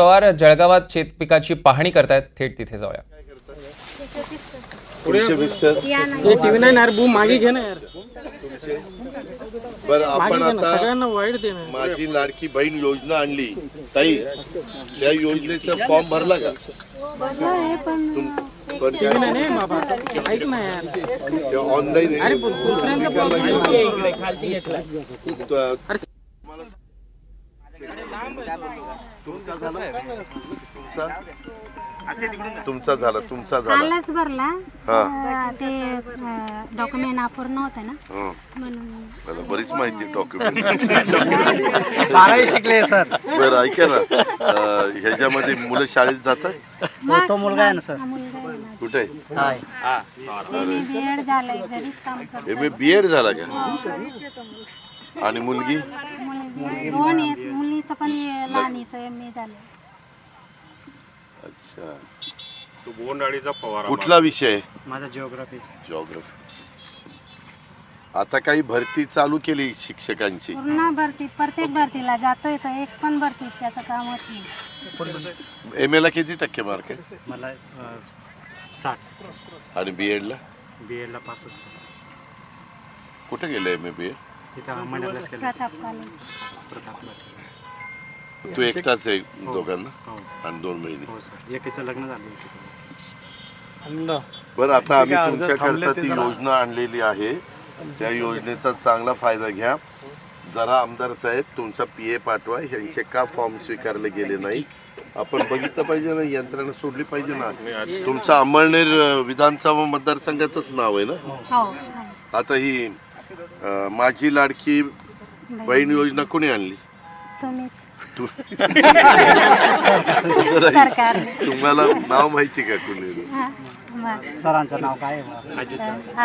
पवार जळगावात शेतपिकाची पाहणी करतायत, थेट तिथे जाऊया. तुमचे मिस्टर टीव्ही नाही यार, बूम मागे घे ना यार. तुमचे बरं आपण आता सगळ्यांना वाईट दे ना. माझी लाडकी बहीण योजना आणली ताई, त्या योजनेचा फॉर्म भरला का? पण काय नाही बाबा, ऐक ना यार. ऑनलाईन तुमचा झाला कालच भरला. हा. ते डॉक्युमेंट अपूर्ण होतं ना, म्हणून मला बरीच माहिती डॉक्युमेंट. 12वी शिकले सर. बरं ऐका ना, ह्याच्यामध्ये मुलं शाळेत जातात? तो मुलगा आहे ना सर. हा मुलगा आहे ना. कुठे? BEd झालंय, घरीच काम करतो. MA BEd झाला का? आणि मुलगी? मुलगी दोन आहेत. मुलीचं पण लहानीचं MA झालंय. अच्छा. तो बोंडाळीचा फवारा. कुठला विषय? माझा जिओग्राफी. आता काही भरती चालू केली शिक्षकांची? पूर्ण भरती, प्रत्येक भरतीला जातोय तर एक पण भरतीत त्याचं काम होत नाही. MA ला किती टक्के मार्क आहे? मला 60. आणि BEd ला? BEd ला 65. कुठे गेलं MA BEd? इथं मंडळालाच केलं. प्रताप कॉलेज. प्रतापला. तू एकटाच आहे दोघांना? हो. आणि 2 महिने? हो सर. एकीचं लग्न झालं. बरं, आता आम्ही तुमच्याकरता ती योजना आणलेली आहे. त्या योजनेचा चांगला फायदा घ्या. जरा आमदार साहेब तुमचा PA पाठवा. ह्यांचे का फॉर्म स्वीकारले गेले नाही आपण बघितलं पाहिजे ना, यंत्रणा सोडली पाहिजे ना. तुमचा अंमळनेर विधानसभा मतदारसंघातच नाव आहे ना. हो. आता ही माझी लाडकी बहीण योजना कोणी आणली? तुम्हीच. सरकार. तुम्हाला नाव माहिती का कोणी? सरांचं नाव काय आहे?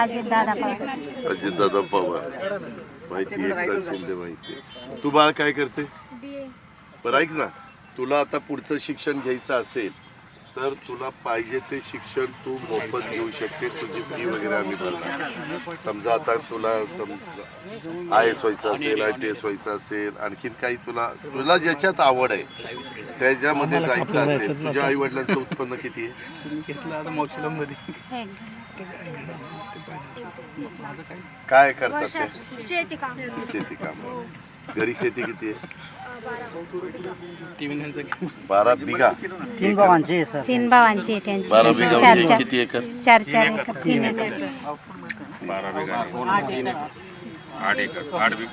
अजितदादा पवार. अजितदादा पवार माहिती, एकनाथ शिंदे माहिती. तू बाळ काय करते? बरं ऐक ना, तुला आता पुढचं शिक्षण घ्यायचं असेल तर तुला पाहिजे ते शिक्षण तू मोफत घेऊ शकते. तुझी फी वगैरे आम्ही भरणार. समजा आता तुला IAS व्हायचं असेल, IPS व्हायचं असेल, आणखीन काही तुला ज्याच्यात आवड आहे त्याच्यामध्ये जायचं असेल. तुझ्या आई वडिलांचं उत्पन्न किती आहे? काय करतात ते? शेती काम. शेती काम. घरी शेती किती आहे? 12 बिघा. 3 भावांची सर. 3 भावांची आहे त्यांची. 12 बिघा म्हणजे किती acre? 4 acre, 3 acre. 12 bigha 8 acre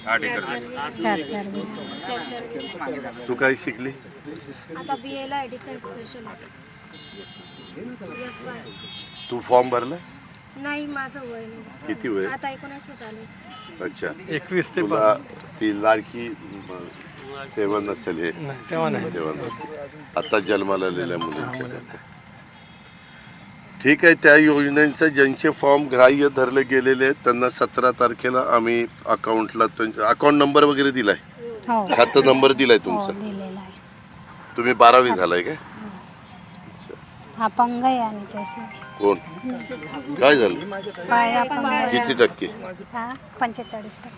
8 acre झाली. 4 तू काय शिकली? आता BA ला डिफेन्स स्पेशल तू फॉर्म भरला? नाही, माझं वय नाही. किती वय? आता 19 चालू. अच्छा. 21 ते तुला ती लाडकी तेव्हा नसेल हे? तेव्हा नाही. तेव्हा नव्हती. आता जन्माला आलेल्या मुलींच्या करता. ठीक आहे. त्या योजनेचे ज्यांचे फॉर्म ग्राह्य धरले गेलेले आहेत त्यांना 17 तारखेला आम्ही अकाउंटला अकाउंट नंबर वगैरे दिलाय, हो. खातं नंबर दिलाय हो, तुमचा. दिलेला आहे. तुम्ही 12वी झालाय का? अपंग आहे आणि त्याशी कोण? काय झालं? पाय अपंग आहे. किती टक्के? हा, 45%.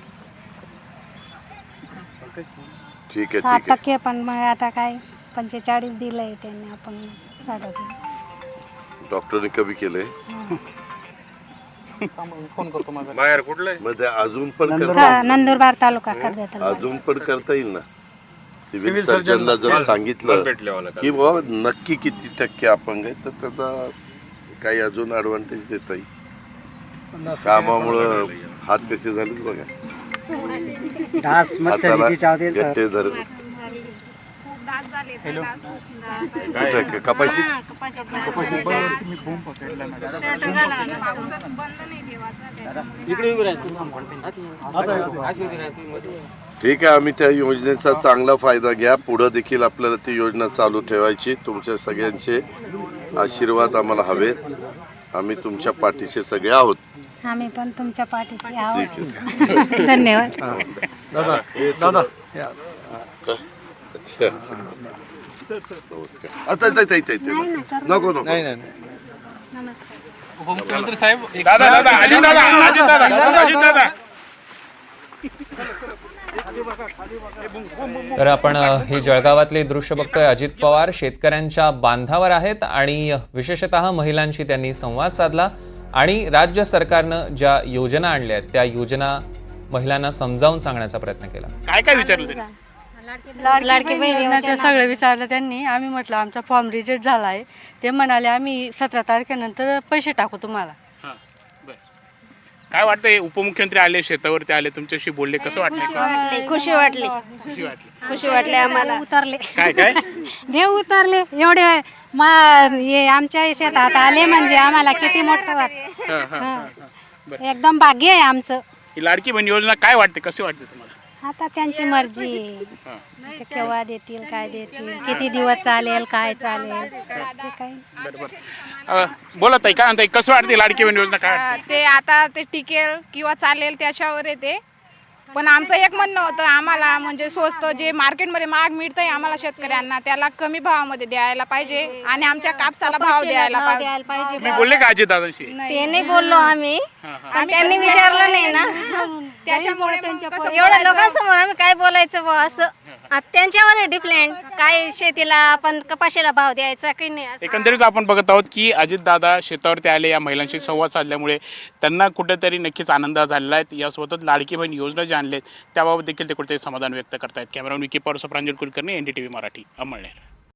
ठीक आहे 60% पण मग आता काय 45 दिलंय त्यांनी आपण 60. डॉक्टरने कमी केलंय. फोन करतो माझा. बाहेर कुठलंय? मग ते अजून पण करता, नंदुरबार तालुका कर्जत. अजून पण करता येईल ना. सिव्हिल सर्जनला जर सांगितलं की बाबा नक्की किती टक्के अपंग आहे तर त्याचा काही अजून ऍडव्हान्टेज देता येईल. कामामुळं हात कसे झाले बघा. हाताला गट्टे धर. कुठे कपाशी? ठीक आहे. आम्ही त्या योजनेचा चांगला फायदा घ्या. पुढे देखील आपल्याला ती योजना चालू ठेवायची. तुमच्या सगळ्यांचे आशीर्वाद आम्हाला हवेत. आम्ही तुमच्या पाठीशी सगळे आहोत. आम्ही पण तुमच्या पाठीशी आहोत. धन्यवाद. दादा अच्छा. नमस्कार. आता नको नको. नाही. नमस्कार. उपमुख्यमंत्री साहेब. दादा अजित दादा तर आपण ही जळगावातले दृश्य बघतोय. अजित पवार शेतकऱ्यांच्या बांधावर आहेत आणि विशेषतः महिलांशी त्यांनी संवाद साधला आणि राज्य सरकारनं ज्या योजना आणल्या आहेत त्या योजना महिलांना समजावून सांगण्याचा प्रयत्न केला. काय काय विचारलं त्यांनी? लाडकी बहीण योजनेचं सगळं विचारलं त्यांनी. आम्ही म्हटलं आमचा फॉर्म रिजेक्ट झाला आहे. ते म्हणाले आम्ही 17 तारखेनंतर पैसे टाकू तुम्हाला. हां, बरं. काय वाटतंय, उपमुख्यमंत्री आले, शेतावरती आले, तुमच्याशी बोलले, कसं वाटलं? खुशी वाटली खुशी वाटली. खुशी वाटली आम्हाला उतरले काय काय देव उतरले एवढे हे आमच्या शेतात आले म्हणजे आम्हाला किती मोठं वाटतं. हां, हां, हां. एकदम भाग्य आहे आमचं. ही लाडकी बहीण योजना काय वाटते, कशी वाटते तुम्हाला? आता त्यांची मर्जी आहे. हां. ते केव्हा देतील, काय देतील, किती दिवस चालेल, काय चालेल ते काही. बरं बरं. बोला ताई, काय म्हणताय, कसं वाटते लाडकी बहीण योजना, काय वाटते? ते आता ते टिकेल किंवा चालेल त्याच्यावर येते. पण आमचं एक म्हणणं होतं, आम्हाला म्हणजे स्वस्त जे मार्केटमध्ये महाग मिळतंय आम्हाला शेतकऱ्यांना त्याला कमी भावामध्ये द्यायला पाहिजे आणि आमच्या कापसाला भाव द्यायला पाहिजे. मी बोलले का अजित दादांशी? ते नाही बोललो आम्ही, पण त्यांनी विचारलं नाही ना. त्याच्यामुळे एवढ्या लोकांसमोर आम्ही काय बोलायचं बुवा असं. आता त्यांच्यावर डिपेंड काय शेतीला आपण कपाशीला भाव द्यायचा की नाही असं. एकंदरीत आपण बघत आहोत की अजितदादा शेतावरती आले, या महिलांशी संवाद साधल्यामुळे त्यांना कुठेतरी नक्कीच आनंद झालेला आहे. यासोबतच लाडकी बहीण योजना ज्या आणल्या आहेत त्याबाबत देखील ते कुठेतरी समाधान व्यक्त करतायत. कॅमेरामॅन विकी पवार, प्रांजल कुलकर्णी, NDTV मराठी, अमळनेर.